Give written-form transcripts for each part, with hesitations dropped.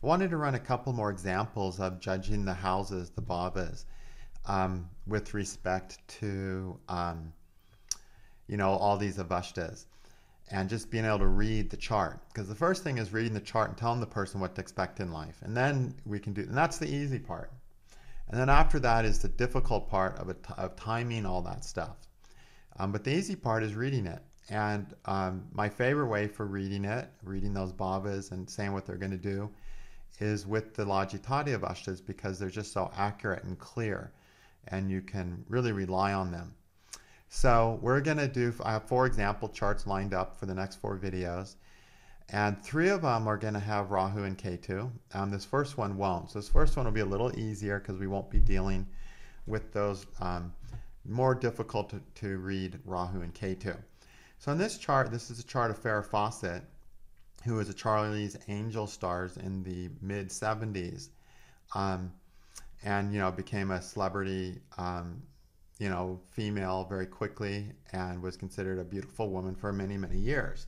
I wanted to run a couple more examples of judging the houses, the bhavas, with respect to, all these avasthas and just being able to read the chart. Because the first thing is reading the chart and telling the person what to expect in life. And then we can do, and that's the easy part. And then after that is the difficult part of timing all that stuff. But the easy part is reading it. And my favorite way for reading it, reading those bhavas and saying what they're going to do, is with the Lajitati Avasthas, because they're just so accurate and clear, and you can really rely on them. So we're going to do, I have 4 example charts lined up for the next 4 videos, and 3 of them are going to have Rahu and Ketu. This first one won't. So this first one will be a little easier because we won't be dealing with those more difficult to read Rahu and Ketu. So in this chart, this is a chart of Farrah Fawcett, who was a Charlie's Angel stars in the mid-70s, and became a celebrity, female very quickly, and was considered a beautiful woman for many, many years.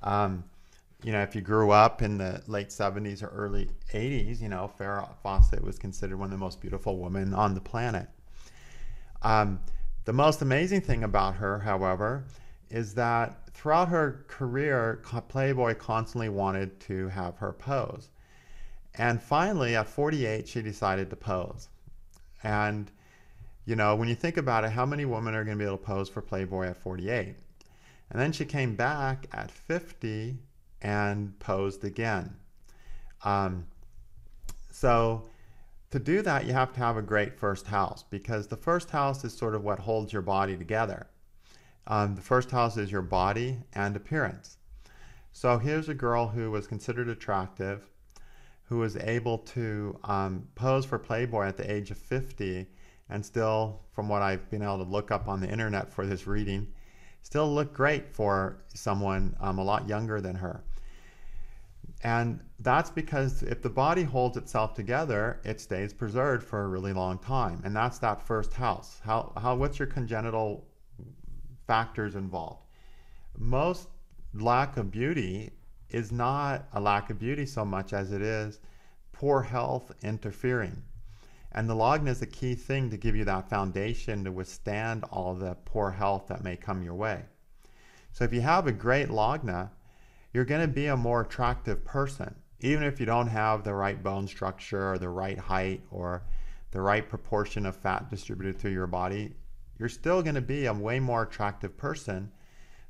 If you grew up in the late 70s or early 80s, Farrah Fawcett was considered one of the most beautiful women on the planet. The most amazing thing about her, however, is that throughout her career, Playboy constantly wanted to have her pose. And finally, at 48, she decided to pose. And, when you think about it, how many women are going to be able to pose for Playboy at 48? And then she came back at 50 and posed again. So to do that, you have to have a great first house, because the first house is sort of what holds your body together. The first house is your body and appearance. So here's a girl who was considered attractive, who was able to pose for Playboy at the age of 50, and still, from what I've been able to look up on the internet for this reading, still look great for someone a lot younger than her. And that's because if the body holds itself together, it stays preserved for a really long time. And that's that first house. What's your congenital factors involved? Most lack of beauty is not a lack of beauty so much as it is poor health interfering. And the lagna is a key thing to give you that foundation to withstand all the poor health that may come your way. So if you have a great lagna, you're going to be a more attractive person. Even if you don't have the right bone structure or the right height or the right proportion of fat distributed through your body, you're still going to be a way more attractive person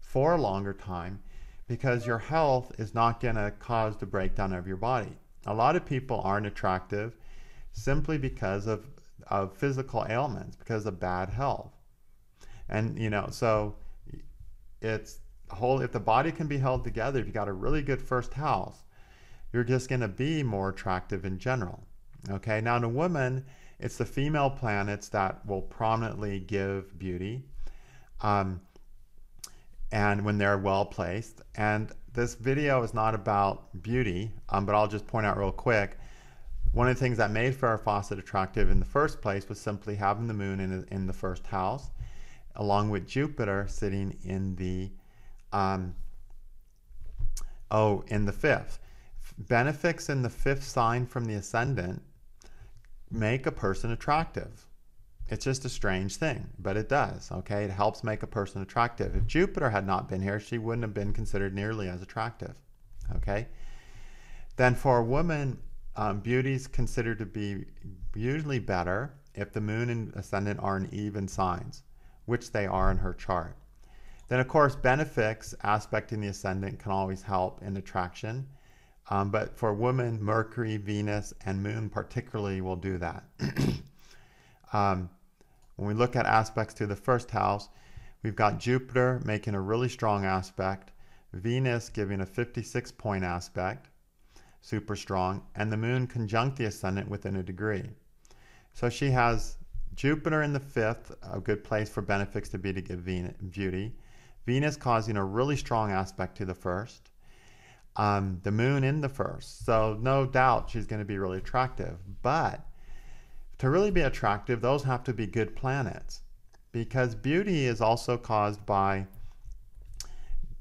for a longer time, because your health is not going to cause the breakdown of your body. A lot of people aren't attractive simply because of physical ailments, because of bad health. And, so it's if the body can be held together, if you got a really good first house, you're just going to be more attractive in general. Okay, now in a woman, it's the female planets that will prominently give beauty, and when they're well placed. And this video is not about beauty, but I'll just point out real quick, one of the things that made Farrah Fawcett attractive in the first place was simply having the moon in the first house, along with Jupiter sitting in the in the 5th. Benefics in the 5th sign from the ascendant make a person attractive. It's just a strange thing, but it does. Okay, it helps make a person attractive. If Jupiter had not been here, she wouldn't have been considered nearly as attractive. Okay, then for a woman, beauty is considered to be usually better if the moon and ascendant are in even signs, which they are in her chart. Then, of course, benefics aspecting the ascendant can always help in attraction. But for women, Mercury, Venus, and Moon particularly will do that. When we look at aspects to the first house, we've got Jupiter making a really strong aspect, Venus giving a 56-point aspect, super strong, and the Moon conjunct the ascendant within a degree. So she has Jupiter in the 5th, a good place for benefics to be to give beauty. Venus causing a really strong aspect to the 1st. The Moon in the 1st. So no doubt she's going to be really attractive. But to really be attractive, those have to be good planets, because beauty is also caused by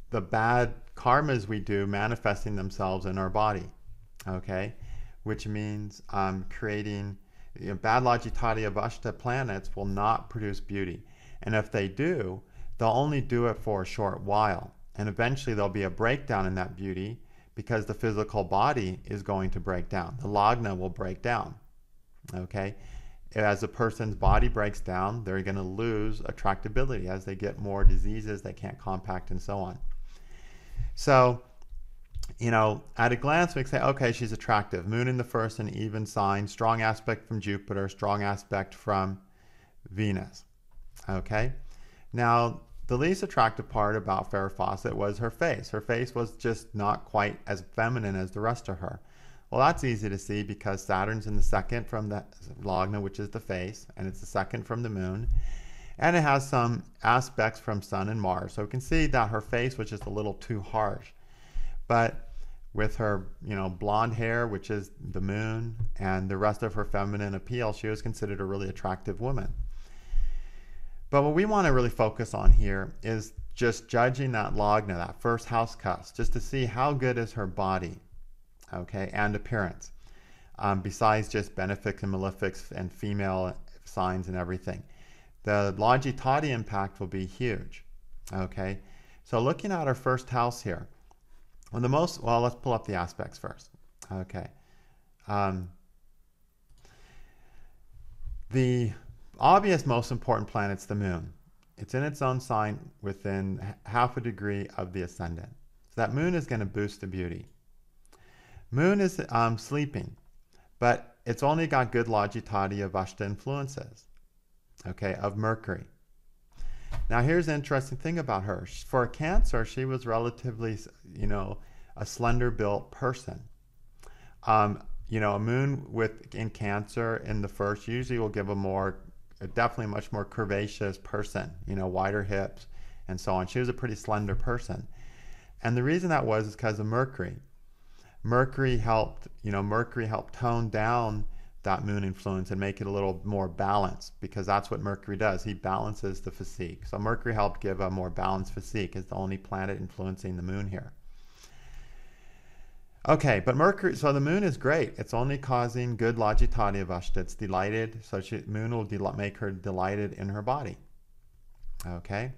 the bad karmas we do manifesting themselves in our body. Okay? which means creating, bad Logitatia Vashta planets will not produce beauty. And if they do, they'll only do it for a short while. And eventually there'll be a breakdown in that beauty because the physical body is going to break down. The Lagna will break down. Okay? As a person's body breaks down, they're going to lose attractability. As they get more diseases, they can't compact and so on. So, at a glance, we can say, okay, she's attractive. Moon in the first, an even sign, strong aspect from Jupiter, strong aspect from Venus. Okay? Now, the least attractive part about Farrah Fawcett was her face. Her face was just not quite as feminine as the rest of her. Well, that's easy to see because Saturn's in the second from the Lagna, which is the face, and it's the second from the moon. And it has some aspects from Sun and Mars. So we can see that her face was just a little too harsh. But with her, blonde hair, which is the moon, and the rest of her feminine appeal, she was considered a really attractive woman. But what we want to really focus on here is just judging that Lagna, that first house cusp, just to see how good is her body, okay, and appearance, besides just benefics and malefics and female signs and everything. The Logitatia impact will be huge, okay? So looking at our first house here, let's pull up the aspects first, okay? The obvious most important planet's the moon. It's in its own sign within half a degree of the ascendant. So that moon is going to boost the beauty. Moon is sleeping, but it's only got good Logitatia Vashta influences, okay, of Mercury. Now here's the interesting thing about her. For a Cancer, she was relatively, a slender-built person. A moon in Cancer in the first usually will give definitely a much more curvaceous person, wider hips and so on. She was a pretty slender person. And the reason that was is because of Mercury. Mercury helped tone down that moon influence and make it a little more balanced, because that's what Mercury does. He balances the physique. So Mercury helped give a more balanced physique. It's the only planet influencing the moon here. Okay, but Mercury, so the moon is great. It's only causing good Logitatia Vashta. It's delighted, so moon will make her delighted in her body. Okay?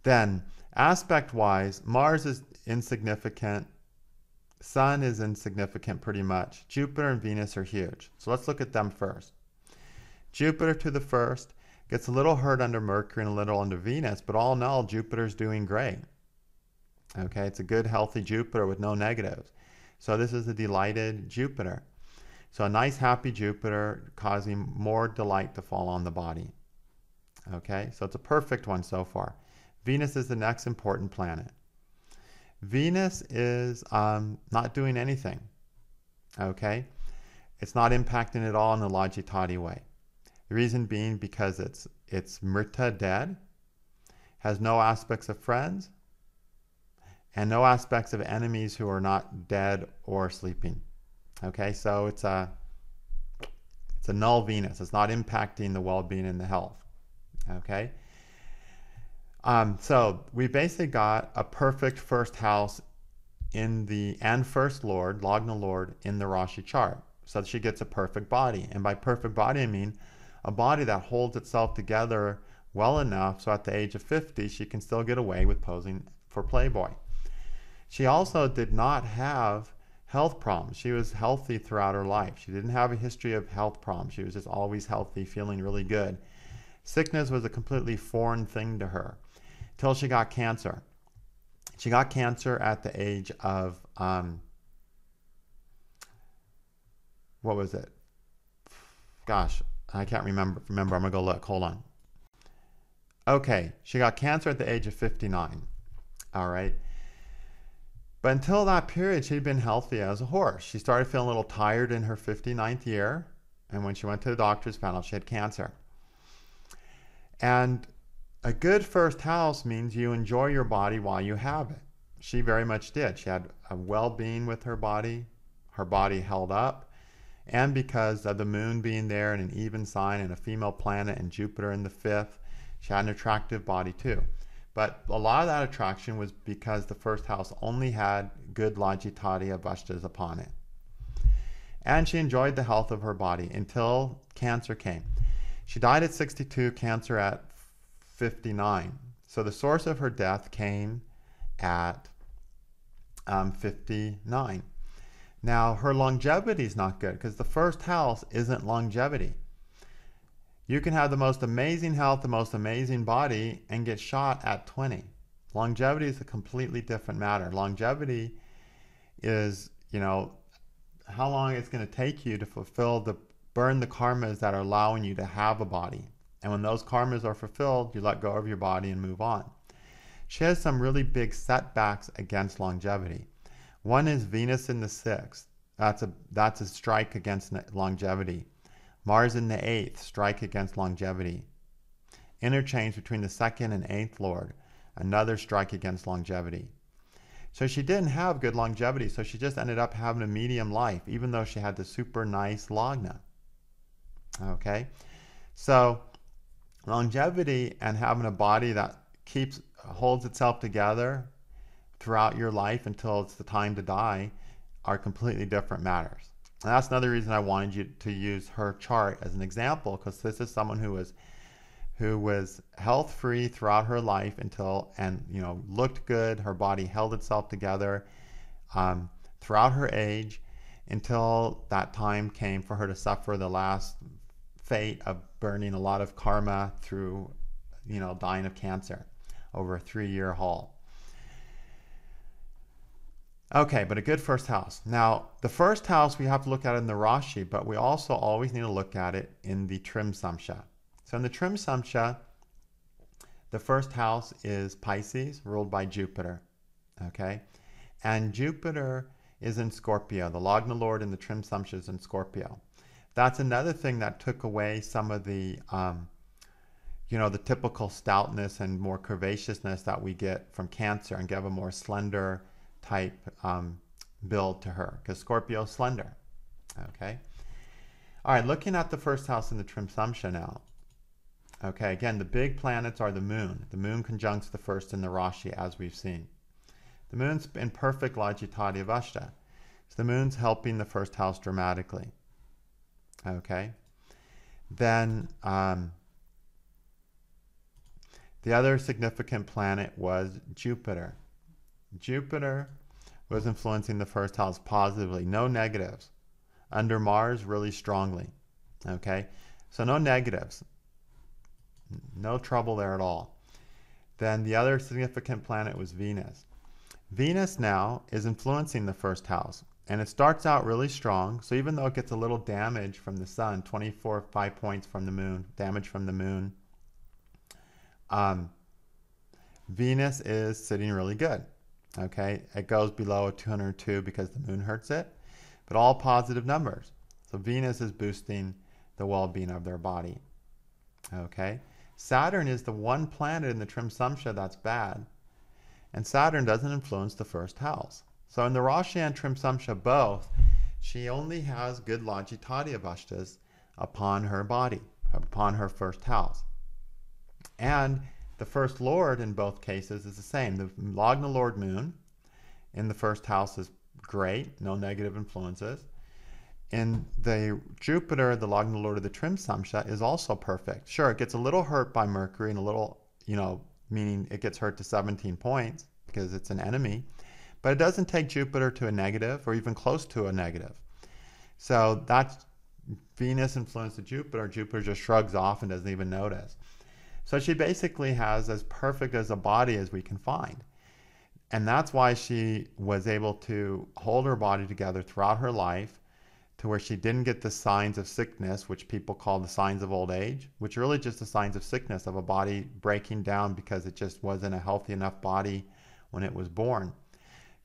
Then, aspect-wise, Mars is insignificant. Sun is insignificant pretty much. Jupiter and Venus are huge. So let's look at them first. Jupiter to the first gets a little hurt under Mercury and a little under Venus, but all in all, Jupiter's doing great. Okay, it's a good, healthy Jupiter with no negatives. So this is a delighted Jupiter. So a nice, happy Jupiter causing more delight to fall on the body. Okay, so it's a perfect one so far. Venus is the next important planet. Venus is not doing anything. Okay, it's not impacting at all in the Logitatia way. The reason being because it's Mrita, dead, has no aspects of friends, and no aspects of enemies who are not dead or sleeping. Okay, so it's a null Venus. It's not impacting the well-being and the health. Okay, so we basically got a perfect first house and first lord, Lagna lord, in the Rashi chart. So she gets a perfect body. And by perfect body, I mean a body that holds itself together well enough so at the age of 50, she can still get away with posing for Playboy. She also did not have health problems. She was healthy throughout her life. She didn't have a history of health problems. She was just always healthy, feeling really good. Sickness was a completely foreign thing to her till she got cancer. She got cancer at the age of, what was it? Gosh, I can't remember. I'm going to go look. Hold on. Okay, she got cancer at the age of 59. All right. But until that period, she'd been healthy as a horse. She started feeling a little tired in her 59th year. And when she went to the doctor's, found out she had cancer. And a good first house means you enjoy your body while you have it. She very much did. She had a well-being with her body held up. And because of the moon being there in an even sign and a female planet and Jupiter in the fifth, she had an attractive body too. But a lot of that attraction was because the first house only had good Logitatia Vashtas upon it. And she enjoyed the health of her body until cancer came. She died at 62, cancer at 59. So the source of her death came at 59. Now, her longevity is not good because the first house isn't longevity. You can have the most amazing health, the most amazing body, and get shot at 20. Longevity is a completely different matter. Longevity is, how long it's going to take you to burn the karmas that are allowing you to have a body. And when those karmas are fulfilled, you let go of your body and move on. She has some really big setbacks against longevity. One is Venus in the 6th. That's a strike against longevity. Mars in the 8th, strike against longevity. Interchange between the 2nd and 8th Lord, another strike against longevity. So she didn't have good longevity, so she just ended up having a medium life, even though she had the super nice Lagna. Okay? So longevity and having a body that holds itself together throughout your life until it's the time to die are completely different matters. And that's another reason I wanted you to use her chart as an example, because this is someone who was health free throughout her life looked good. Her body held itself together throughout her age until that time came for her to suffer the last fate of burning a lot of karma through dying of cancer over a 3-year haul. Okay, but a good first house. Now, the first house we have to look at in the Rashi, but we also always need to look at it in the Trimsamsha. So in the Trimsamsha, the first house is Pisces, ruled by Jupiter. Okay? And Jupiter is in Scorpio. The Lagna Lord in the Trimsamsha is in Scorpio. That's another thing that took away some of the, the typical stoutness and more curvaceousness that we get from Cancer and give a more slender type build to her, because Scorpio is slender. Okay. All right, looking at the first house in the Trimsamsha now. Okay, again, the big planets are the moon. The moon conjuncts the first in the Rashi, as we've seen. The moon's in perfect Tatia Buster. So the moon's helping the first house dramatically. Okay. Then the other significant planet was Jupiter. Jupiter was influencing the first house positively, no negatives. Under Mars, really strongly. Okay, so no negatives, no trouble there at all. Then the other significant planet was Venus. Venus now is influencing the first house, and it starts out really strong. So even though it gets a little damage from the sun, 5 points from the moon, damage from the moon, Venus is sitting really good. Okay, it goes below 202 because the moon hurts it, but all positive numbers. So Venus is boosting the well-being of their body. Okay, Saturn is the one planet in the Trimsamsha that's bad, and Saturn doesn't influence the first house. So in the Rashi and Trimsamsha both, she only has good Tatia Busters upon her body, upon her first house. And the first lord in both cases is the same. The Lagna Lord Moon in the first house is great, no negative influences. In the Jupiter, the Lagna Lord of the Trimsamsha, is also perfect. Sure, it gets a little hurt by Mercury and a little, meaning it gets hurt to 17 points because it's an enemy, but it doesn't take Jupiter to a negative or even close to a negative. So that's Venus influenced Jupiter. Jupiter just shrugs off and doesn't even notice. So she basically has as perfect as a body as we can find. And that's why she was able to hold her body together throughout her life to where she didn't get the signs of sickness, which people call the signs of old age, which are really just the signs of sickness, of a body breaking down because it just wasn't a healthy enough body when it was born.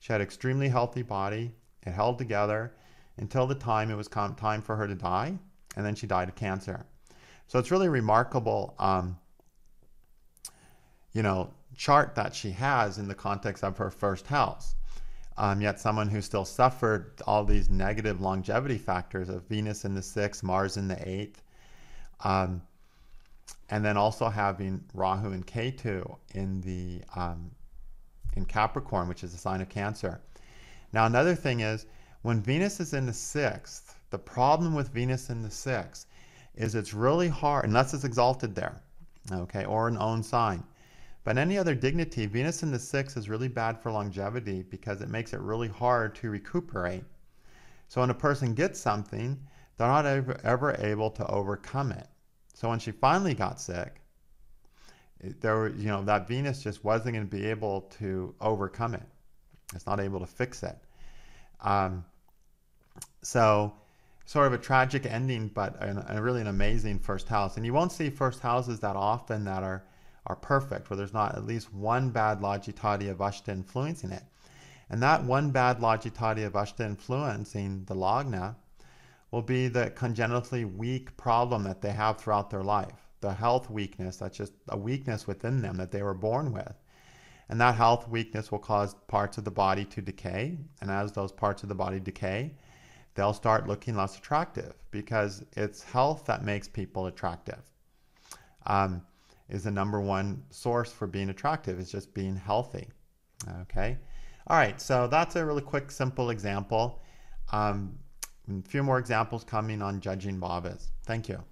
She had an extremely healthy body. It held together until the time it was time for her to die, and then she died of cancer. So it's really remarkable chart that she has in the context of her first house. Yet someone who still suffered all these negative longevity factors of Venus in the 6th, Mars in the 8th, and then also having Rahu and Ketu in Capricorn, which is a sign of Cancer. Now another thing is, when Venus is in the 6th, The problem with Venus in the 6th is it's really hard, unless it's exalted there, okay, or an own sign. But any other dignity, Venus in the 6th is really bad for longevity because it makes it really hard to recuperate. So when a person gets something, they're not ever able to overcome it. So when she finally got sick, that Venus just wasn't going to be able to overcome it. It's not able to fix it. So sort of a tragic ending, but really an amazing first house. And you won't see first houses that often that are perfect, where there's not at least one bad Tatia Buster influencing it. And that one bad Tatia Buster influencing the Lagna will be the congenitally weak problem that they have throughout their life. The health weakness, that's just a weakness within them that they were born with. And that health weakness will cause parts of the body to decay. And as those parts of the body decay, they'll start looking less attractive, because it's health that makes people attractive. Is the number one source for being attractive, is just being healthy. Okay? All right, so that's a really quick, simple example. A few more examples coming on judging bhavas. Thank you.